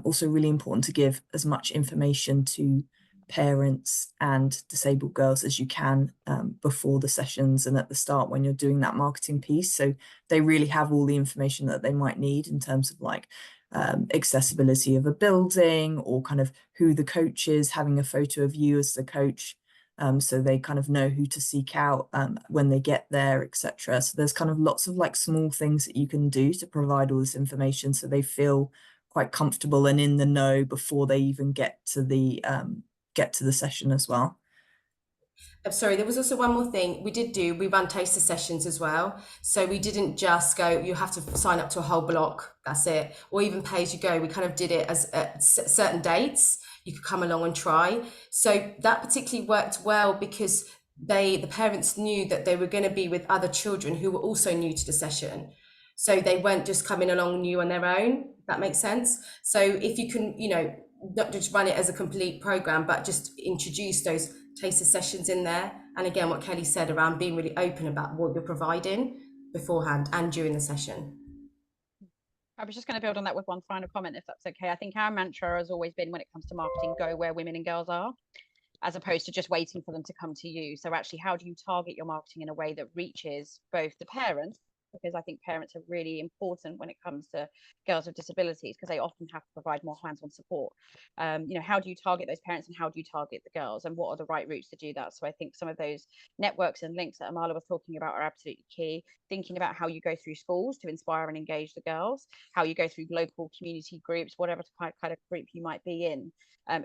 also really important to give as much information to parents and disabled girls as you can before the sessions and at the start when you're doing that marketing piece, so they really have all the information that they might need in terms of like accessibility of a building, or kind of who the coach is, having a photo of you as the coach, so they kind of know who to seek out when they get there, etc. So there's kind of lots of like small things that you can do to provide all this information so they feel quite comfortable and in the know before they even get to the session as well. I'm sorry, there was also one more thing we ran taster sessions as well. So we didn't just go, you have to sign up to a whole block, that's it, or even pay as you go. We kind of did it as certain dates you could come along and try. So that particularly worked well, because the parents knew that they were going to be with other children who were also new to the session. So they weren't just coming along new on their own. If that makes sense. So if you can, not just run it as a complete program, but just introduce those taster sessions in there. And again, what Kelly said around being really open about what you're providing beforehand and during the session. I was just going to build on that with one final comment, if that's okay. I think our mantra has always been, when it comes to marketing, go where women and girls are, as opposed to just waiting for them to come to you. So actually, how do you target your marketing in a way that reaches both the parents, because I think parents are really important when it comes to girls with disabilities, because they often have to provide more hands-on support. How do you target those parents, and how do you target the girls, and what are the right routes to do that? So I think some of those networks and links that Amala was talking about are absolutely key. Thinking about how you go through schools to inspire and engage the girls, how you go through local community groups, whatever kind of group you might be in.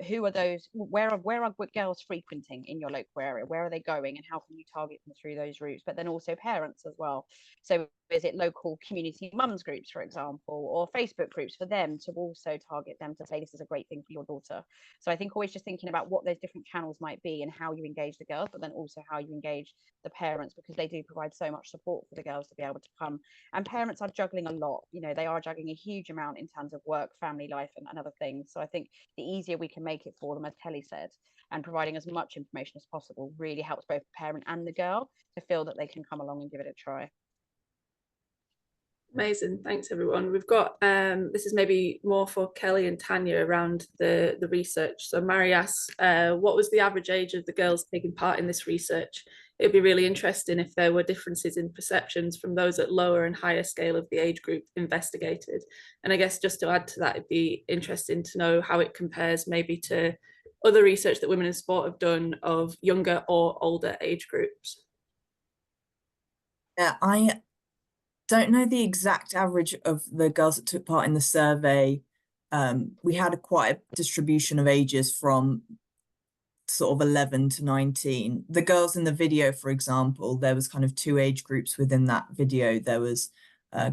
Who are those? Where are girls frequenting in your local area? Where are they going, and how can you target them through those routes? But then also parents as well. So is it local community mums groups, for example, or Facebook groups for them to also target them to say this is a great thing for your daughter? So I think always just thinking about what those different channels might be and how you engage the girls, but then also how you engage the parents, because they do provide so much support for the girls to be able to come. And parents are juggling a lot. They are juggling a huge amount in terms of work, family life, and other things. So I think the easier we can make it for them, as Kelly said, and providing as much information as possible really helps both the parent and the girl to feel that they can come along and give it a try. Amazing, thanks everyone. We've got this is maybe more for Kelly and Tanya around the research. So Mary asks, what was the average age of the girls taking part in this research? It'd be really interesting if there were differences in perceptions from those at lower and higher scale of the age group investigated. And I guess just to add to that, it'd be interesting to know how it compares maybe to other research that Women in Sport have done of younger or older age groups. Yeah, I don't know the exact average of the girls that took part in the survey. We had quite a distribution of ages from sort of 11 to 19. The girls in the video, for example, there was kind of two age groups within that video. There was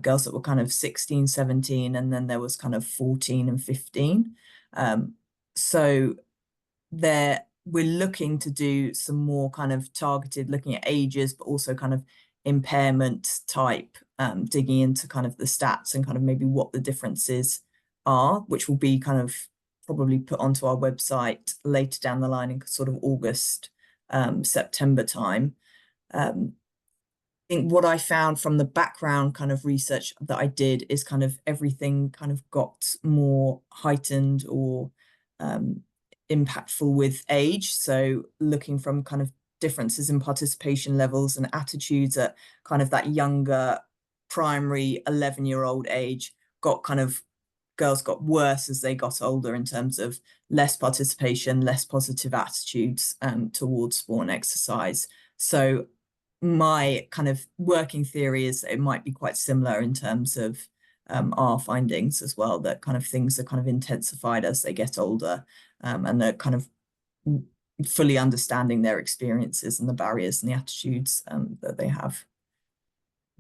girls that were kind of 16, 17, and then there was kind of 14 and 15. So we're looking to do some more kind of targeted, looking at ages, but also kind of impairment type, digging into kind of the stats and kind of maybe what the differences are, which will be kind of probably put onto our website later down the line in sort of August, September time. I think what I found from the background kind of research that I did is kind of everything kind of got more heightened or impactful with age. So looking from kind of differences in participation levels and attitudes at kind of that younger primary 11-year-old age, girls got worse as they got older in terms of less participation, less positive attitudes towards sport and exercise. So my kind of working theory is that it might be quite similar in terms of our findings as well, that kind of things are kind of intensified as they get older, and they're kind of fully understanding their experiences and the barriers and the attitudes that they have.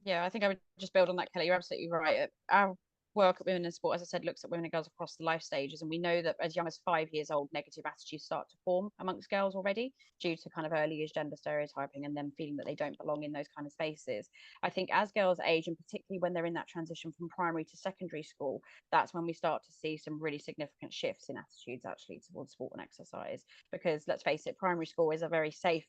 Yeah, I think I would just build on that, Kelly. You're absolutely right. Our work at Women in Sport, as I said, looks at women and girls across the life stages, and we know that as young as 5 years old, negative attitudes start to form amongst girls already due to kind of early years gender stereotyping and them feeling that they don't belong in those kind of spaces. I think as girls age, and particularly when they're in that transition from primary to secondary school, that's when we start to see some really significant shifts in attitudes actually towards sport and exercise. Because let's face it, primary school is a very safe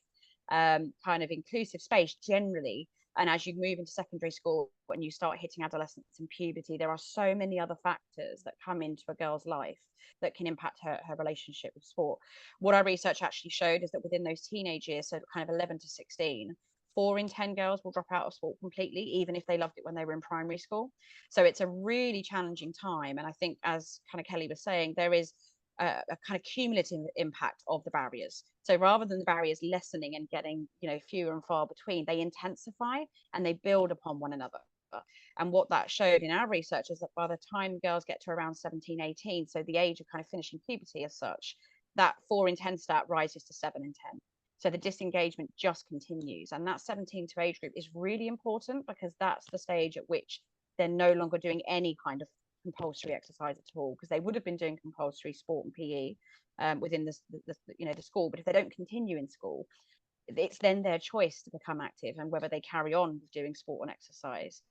kind of inclusive space generally. And as you move into secondary school and you start hitting adolescence and puberty, there are so many other factors that come into a girl's life that can impact her relationship with sport. What our research actually showed is that within those teenage years, so kind of 11 to 16, 4 in 10 girls will drop out of sport completely, even if they loved it when they were in primary school. So it's a really challenging time. And I think, as kind of Kelly was saying, there is a kind of cumulative impact of the barriers. So rather than the barriers lessening and getting, fewer and far between, they intensify and they build upon one another. And what that showed in our research is that by the time girls get to around 17, 18, so the age of kind of finishing puberty as such, that 4 in 10 stat rises to 7 in 10. So the disengagement just continues. And that 17 to age group is really important, because that's the stage at which they're no longer doing any kind of compulsory exercise at all, because they would have been doing compulsory sport and PE within the school. But if they don't continue in school, it's then their choice to become active and whether they carry on with doing sport and exercise.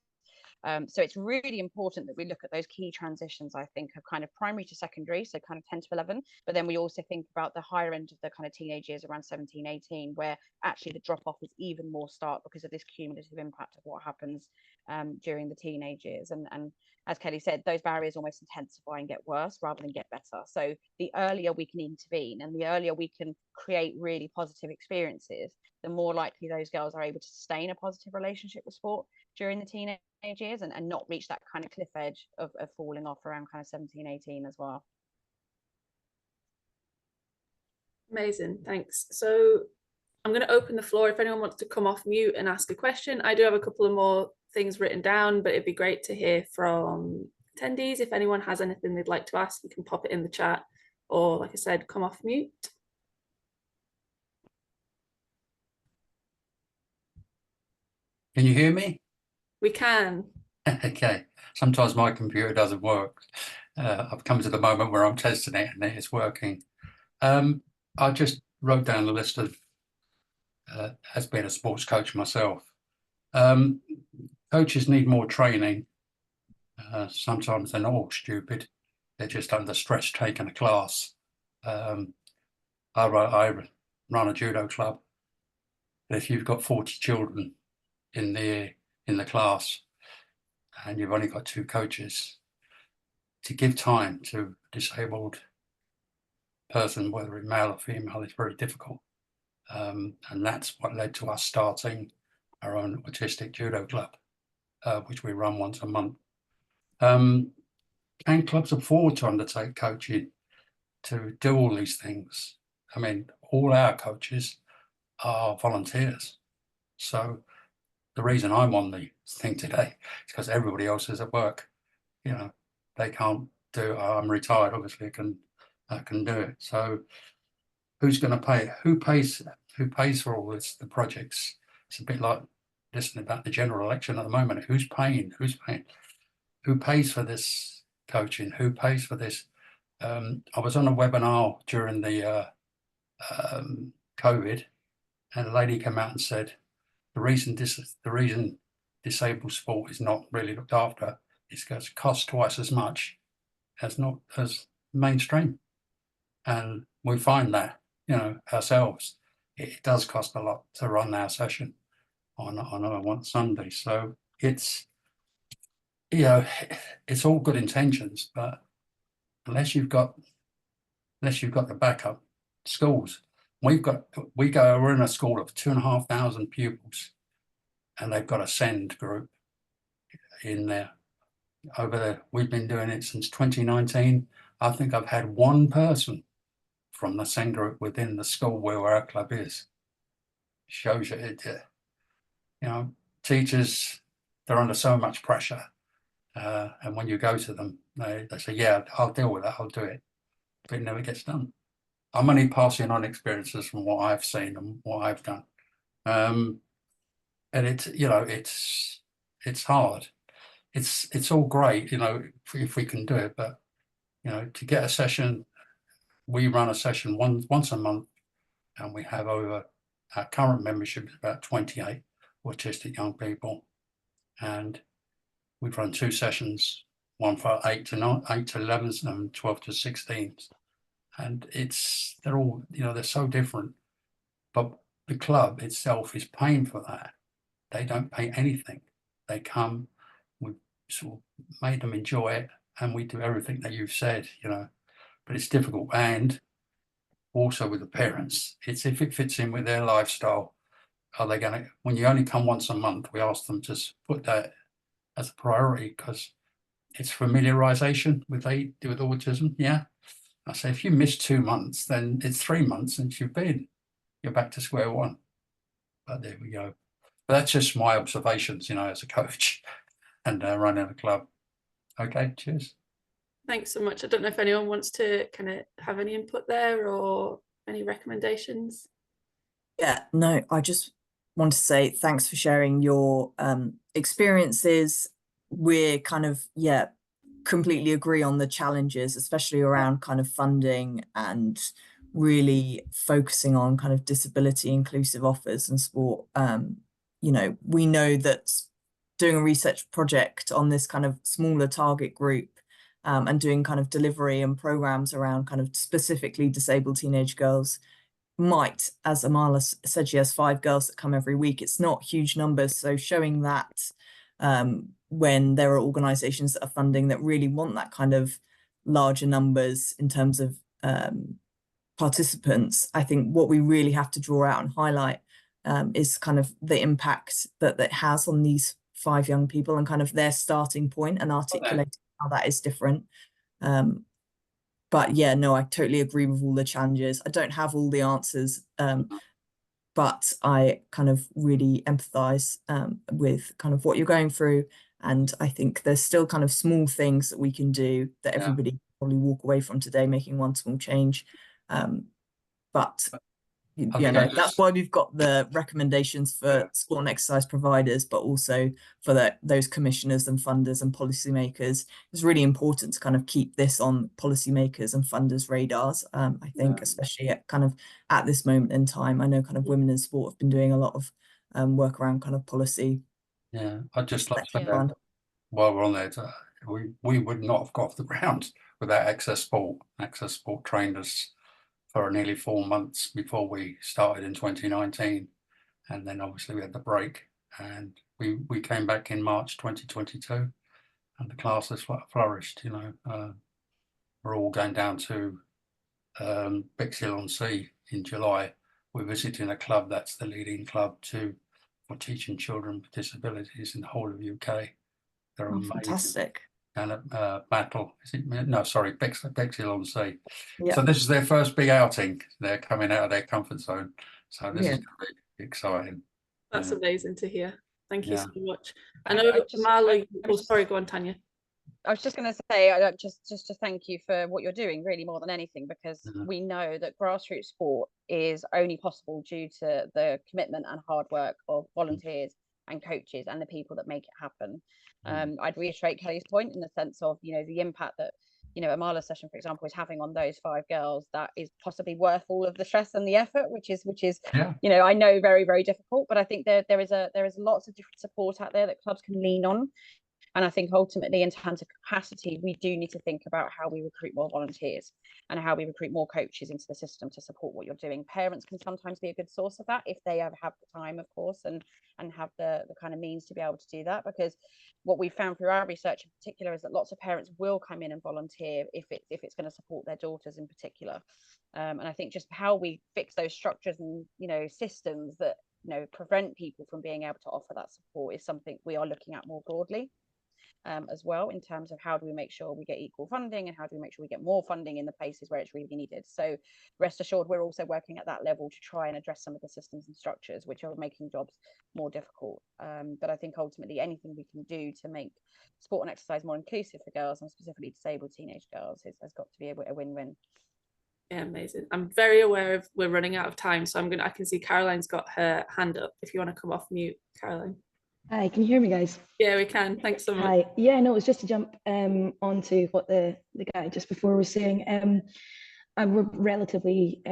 So it's really important that we look at those key transitions, I think, of kind of primary to secondary, so kind of 10 to 11, but then we also think about the higher end of the kind of teenage years around 17, 18, where actually the drop off is even more stark because of this cumulative impact of what happens during the teenage years. And as Kelly said, those barriers almost intensify and get worse rather than get better. So the earlier we can intervene and the earlier we can create really positive experiences, the more likely those girls are able to sustain a positive relationship with sport during the teenage years and not reach that kind of cliff edge of falling off around kind of 17, 18 as well. Amazing, thanks. So I'm going to open the floor if anyone wants to come off mute and ask a question. I do have a couple of more things written down, but it'd be great to hear from attendees. If anyone has anything they'd like to ask, you can pop it in the chat, or like I said, come off mute. Can you hear me? We can. Okay. Sometimes my computer doesn't work. I've come to the moment where I'm testing it and it's working. I just wrote down the list of, as being a sports coach myself, coaches need more training. Sometimes they're not all stupid. They're just under stress taking a class. I run a judo club. But if you've got 40 children in the class and you've only got 2 coaches, to give time to a disabled person, whether it's male or female, is very difficult. And that's what led to us starting our own autistic judo club, which we run once a month. Can clubs afford to undertake coaching to do all these things? I mean, all our coaches are volunteers. So the reason I'm on the thing today is because everybody else is at work. You know, they can't do. I'm retired, obviously. I can do it. So who's going to pay? Who pays for all this? The projects. It's a bit like listening about the general election at the moment. Who's paying? Who pays for this coaching? Who pays for this? I was on a webinar during the COVID, and a lady came out and said the reason disabled sport is not really looked after is because it costs twice as much as mainstream, and we find that, you know, ourselves, it does cost a lot to run our session on one Sunday. So it's, you know, it's all good intentions, but unless you've got the backup, schools, we're in a school of 2,500 pupils, and they've got a SEND group in there. Over there, we've been doing it since 2019. I think I've had one person from the SEND group within the school where our club is. Shows you it. You know, teachers, they're under so much pressure, and when you go to them, they say, "Yeah, I'll deal with that. I'll do it," but it never gets done. I'm only passing on experiences from what I've seen and what I've done, and it's, you know, it's hard. It's all great, you know, if we can do it, but, you know, to get a session, we run a session once a month, and we have over, our current membership is about 28 autistic young people, and we've run 2 sessions, one for 8 to 11s and 12 to 16s, and they're all, you know, they're so different, but the club itself is paying for that. They don't pay anything. They come, we sort of made them enjoy it, and we do everything that you've said, you know, but it's difficult. And also with the parents, it's if it fits in with their lifestyle, are they going to, when you only come once a month, we ask them to put that as a priority, because it's familiarization with autism. Yeah, I say if you miss 2 months, then it's 3 months since you're back to square one. But there we go. But that's just my observations, you know, as a coach and running a club. Okay, cheers. Thanks so much. I don't know if anyone wants to kind of have any input there or any recommendations. Yeah, no, I just want to say thanks for sharing your experiences. We're kind of, completely agree on the challenges, especially around kind of funding and really focusing on kind of disability inclusive offers and sport. You know, we know that doing a research project on this kind of smaller target group and doing kind of delivery and programs around kind of specifically disabled teenage girls might, as Amala said, she has 5 girls that come every week. It's not huge numbers. So showing that when there are organisations that are funding that really want that kind of larger numbers in terms of participants, I think what we really have to draw out and highlight is kind of the impact that that has on these 5 young people and kind of their starting point and articulating how that is different. But yeah, no, I totally agree with all the challenges. I don't have all the answers, but I kind of really empathize with kind of what you're going through. And I think there's still kind of small things that we can do that everybody can probably walk away from today, making one small change. But you know, that's why we've got the recommendations for sport and exercise providers, but also for those commissioners and funders and policymakers. It's really important to kind of keep this on policymakers and funders' radars. I think, especially at this moment in time. I know kind of women in sport have been doing a lot of work around kind of policy. Yeah, I'd just like to say, while we're on there, we would not have got off the ground without Access Sport. Access Sport trained us for nearly 4 months before we started in 2019, and then obviously we had the break, and we came back in March 2022, and the class has flourished. You know, we're all going down to Bexhill-on-Sea in July. We're visiting a club that's the leading club for teaching children with disabilities in the whole of the UK. They're amazing. Fantastic. And Battle, Bexhill-on-Sea. Yeah. So this is their first big outing. They're coming out of their comfort zone. So this is going to be exciting. That's amazing to hear. Thank you so much. I know, sorry, go on, Tanya. I was just going to say, just to thank you for what you're doing, really, more than anything, because we know that grassroots sport is only possible due to the commitment and hard work of volunteers and coaches and the people that make it happen. I'd reiterate Kelly's point in the sense of, you know, the impact that, you know, Amala's session, for example, is having on those 5 girls, that is possibly worth all of the stress and the effort, which is you know, I know very, very difficult, but I think there is lots of different support out there that clubs can lean on. And I think ultimately, in terms of capacity, we do need to think about how we recruit more volunteers and how we recruit more coaches into the system to support what you're doing. Parents can sometimes be a good source of that if they have the time, of course, and have the kind of means to be able to do that. Because what we found through our research in particular is that lots of parents will come in and volunteer if it's going to support their daughters in particular. And I think just how we fix those structures and, you know, systems that, you know, prevent people from being able to offer that support is something we are looking at more broadly. As well, in terms of how do we make sure we get equal funding and how do we make sure we get more funding in the places where it's really needed. So rest assured, we're also working at that level to try and address some of the systems and structures which are making jobs more difficult. But I think ultimately anything we can do to make sport and exercise more inclusive for girls, and specifically disabled teenage girls, has got to be a win-win. Yeah, amazing. I'm very aware of we're running out of time, so I can see Caroline's got her hand up. If you want to come off mute, Caroline. Hi, can you hear me, guys? Yeah, we can. Thanks so much. Hi. Yeah, no, it was just to jump onto what the guy just before was saying. We're relatively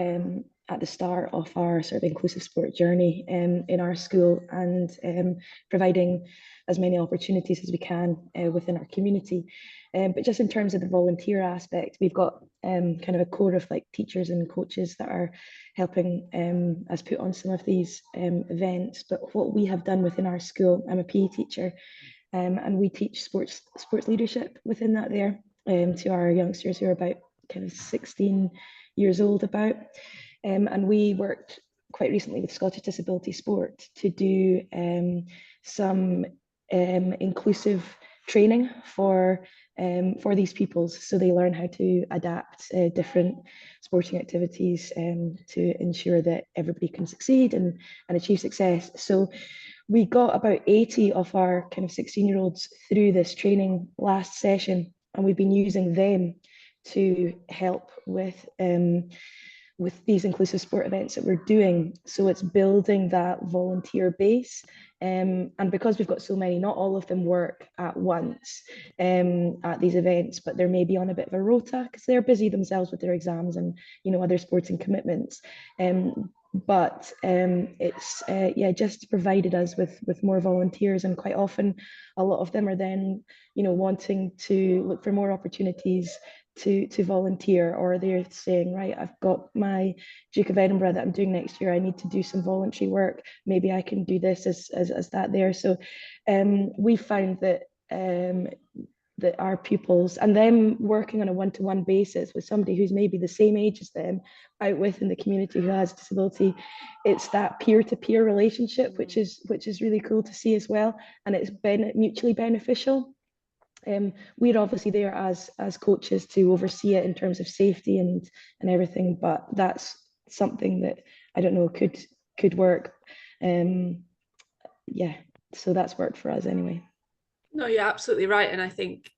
at the start of our sort of inclusive sport journey in our school, and providing as many opportunities as we can within our community. But just in terms of the volunteer aspect, we've got kind of a core of like teachers and coaches that are helping us put on some of these events. But what we have done within our school, I'm a PE teacher, and we teach sports leadership within that there to our youngsters who are about kind of 16 years old about. And we worked quite recently with Scottish Disability Sport to do some inclusive training for these pupils, so they learn how to adapt different sporting activities to ensure that everybody can succeed and achieve success. So we got about 80 of our kind of 16-year-olds through this training last session, and we've been using them to help with these inclusive sport events that we're doing. So it's building that volunteer base And because we've got so many, not all of them work at once at these events, but they're maybe on a bit of a rota because they're busy themselves with their exams and, you know, other sporting commitments. But it's just provided us with more volunteers, and quite often a lot of them are then, you know, wanting to look for more opportunities to volunteer, or they're saying, right, I've got my Duke of Edinburgh that I'm doing next year, I need to do some voluntary work, maybe I can do this as that there. So we found that that our pupils and them working on a one-to-one basis with somebody who's maybe the same age as them out within the community who has disability, it's that peer-to-peer relationship which is really cool to see as well, and it's been mutually beneficial. We're obviously there as coaches to oversee it in terms of safety and everything, but that's something that I don't know could work. Yeah, so that's worked for us anyway. No, you're absolutely right. And I think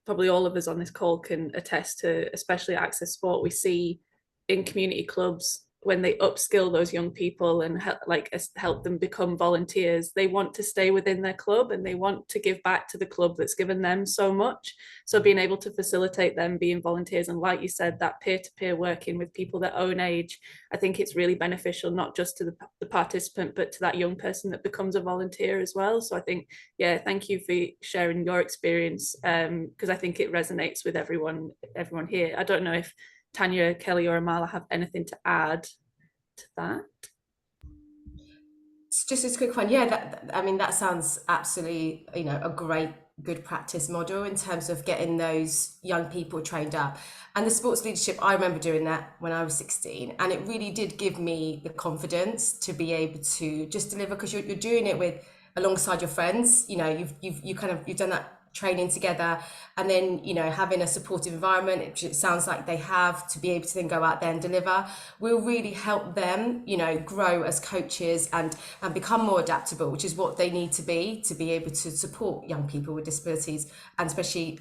probably all of us on this call can attest to, especially Access Sport, we see in community clubs when they upskill those young people and help them become volunteers, they want to stay within their club and they want to give back to the club that's given them so much. So being able to facilitate them being volunteers, and like you said, that peer-to-peer working with people their own age, I think it's really beneficial, not just to the participant, but to that young person that becomes a volunteer as well. So I think, yeah, thank you for sharing your experience, because I think it resonates with everyone here. I don't know if Tanya, Kelly, or Amala have anything to add to that. Just a quick one. Yeah, I mean, that sounds absolutely, you know, a great good practice model in terms of getting those young people trained up. And the sports leadership, I remember doing that when I was 16, and it really did give me the confidence to be able to just deliver, because you're doing it alongside your friends. You know, you've done that training together, and then, you know, having a supportive environment, which it sounds like they have, to be able to then go out there and deliver, will really help them, you know, grow as coaches and become more adaptable, which is what they need to be able to support young people with disabilities, and especially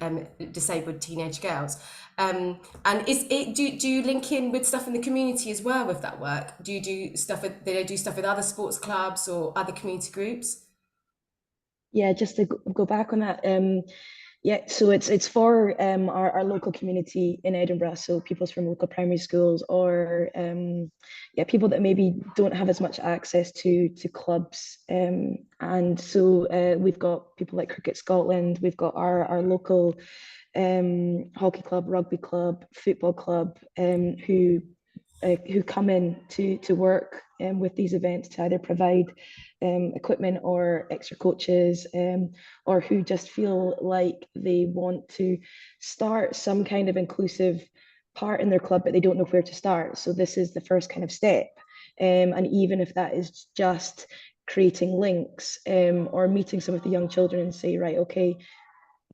disabled teenage girls. And do you link in with stuff in the community as well with that work? Do they do stuff with other sports clubs or other community groups? Yeah, just to go back on that, yeah, so it's for our local community in Edinburgh, so people from local primary schools, or people that maybe don't have as much access to clubs, and so we've got people like Cricket Scotland, we've got our local hockey club, rugby club, football club, who come in to work with these events to either provide equipment or extra coaches, or who just feel like they want to start some kind of inclusive part in their club, but they don't know where to start. So this is the first kind of step. And even if that is just creating links, or meeting some of the young children and say, right, okay,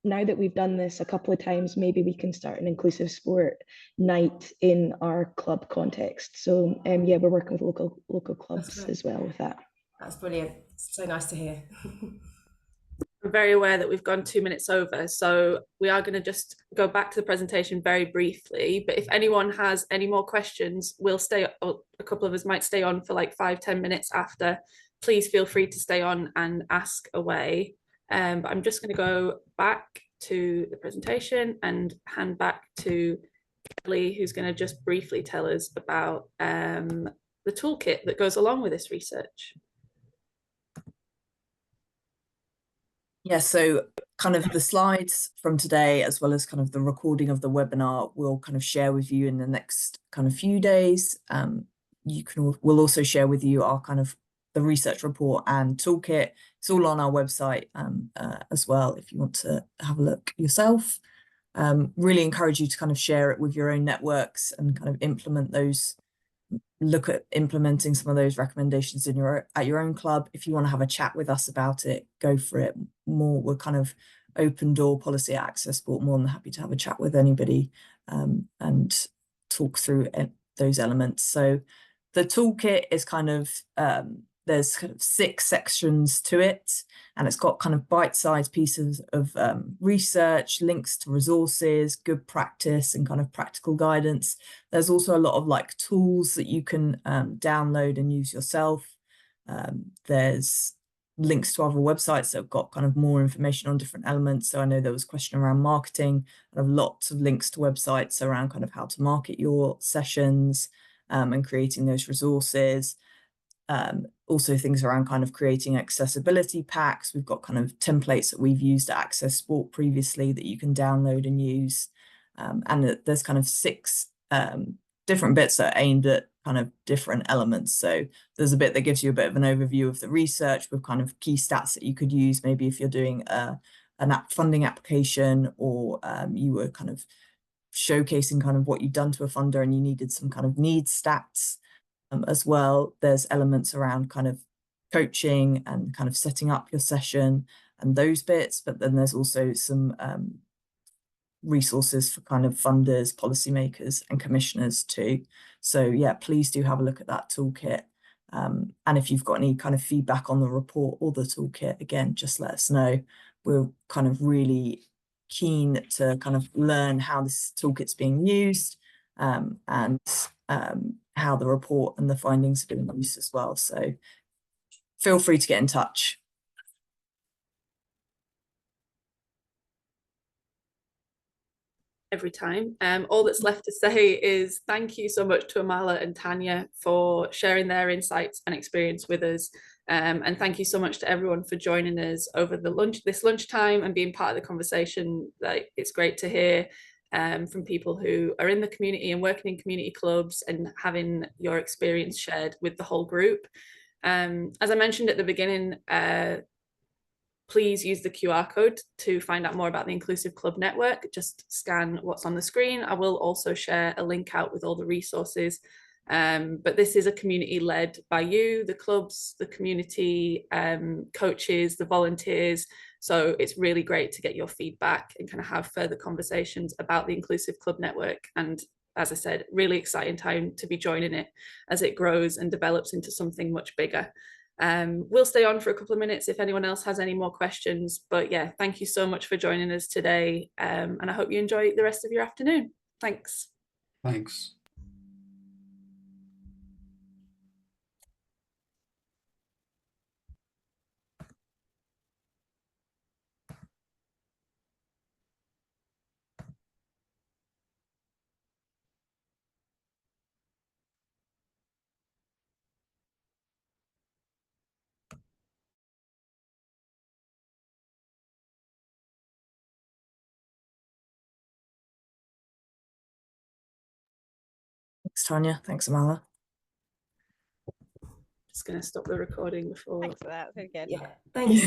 now that we've done this a couple of times, maybe we can start an inclusive sport night in our club context. So we're working with local clubs as well with that. That's brilliant. It's so nice to hear. I'm very aware that we've gone 2 minutes over, so we are going to just go back to the presentation very briefly. But if anyone has any more questions, we'll stay, or a couple of us might stay on for like 5-10 minutes after. Please feel free to stay on and ask away. But I'm just going to go back to the presentation and hand back to Kelly, who's going to just briefly tell us about the toolkit that goes along with this research. Yeah, so kind of the slides from today, as well as kind of the recording of the webinar, we'll kind of share with you in the next kind of few days. We'll also share with you our kind of the research report and toolkit. It's all on our website as well, if you want to have a look yourself. Really encourage you to kind of share it with your own networks and kind of look at implementing some of those recommendations at your own club. If you want to have a chat with us about it, go for it. We're kind of open door policy at Access Sport, more than happy to have a chat with anybody and talk through those elements. So the toolkit is kind of there's kind of 6 sections to it, and it's got kind of bite-sized pieces of research, links to resources, good practice, and kind of practical guidance. There's also a lot of like tools that you can download and use yourself. There's links to other websites that have got kind of more information on different elements. So I know there was a question around marketing, and have lots of links to websites around kind of how to market your sessions, and creating those resources. Also things around kind of creating accessibility packs. We've got kind of templates that we've used at Access Sport previously that you can download and use. And there's kind of 6 different bits that are aimed at kind of different elements. So there's a bit that gives you a bit of an overview of the research with kind of key stats that you could use, maybe if you're doing an funding application, or you were kind of showcasing kind of what you've done to a funder and you needed some kind of needs stats. As well, there's elements around kind of coaching and kind of setting up your session and those bits, but then there's also some resources for kind of funders, policymakers and commissioners too. So yeah, please do have a look at that toolkit. And if you've got any kind of feedback on the report or the toolkit, again, just let us know. We're kind of really keen to kind of learn how this toolkit's being used, and how the report and the findings have been used as well. So feel free to get in touch. Every time. All that's left to say is thank you so much to Amala and Tanya for sharing their insights and experience with us. And thank you so much to everyone for joining us over this lunchtime and being part of the conversation. Like, it's great to hear from people who are in the community and working in community clubs and having your experience shared with the whole group. As I mentioned at the beginning, please use the QR code to find out more about the Inclusive Club Network. Just scan what's on the screen. I will also share a link out with all the resources. But this is a community led by you, the clubs, the community, coaches, the volunteers. So it's really great to get your feedback and kind of have further conversations about the Inclusive Club Network. And as I said, really exciting time to be joining it as it grows and develops into something much bigger. We'll stay on for a couple of minutes if anyone else has any more questions, but yeah, thank you so much for joining us today, and I hope you enjoy the rest of your afternoon. Thanks. Thanks. Thanks, Tanya. Thanks, Amala. Just going to stop the recording before. Thanks for that. Very good. Yeah, thanks.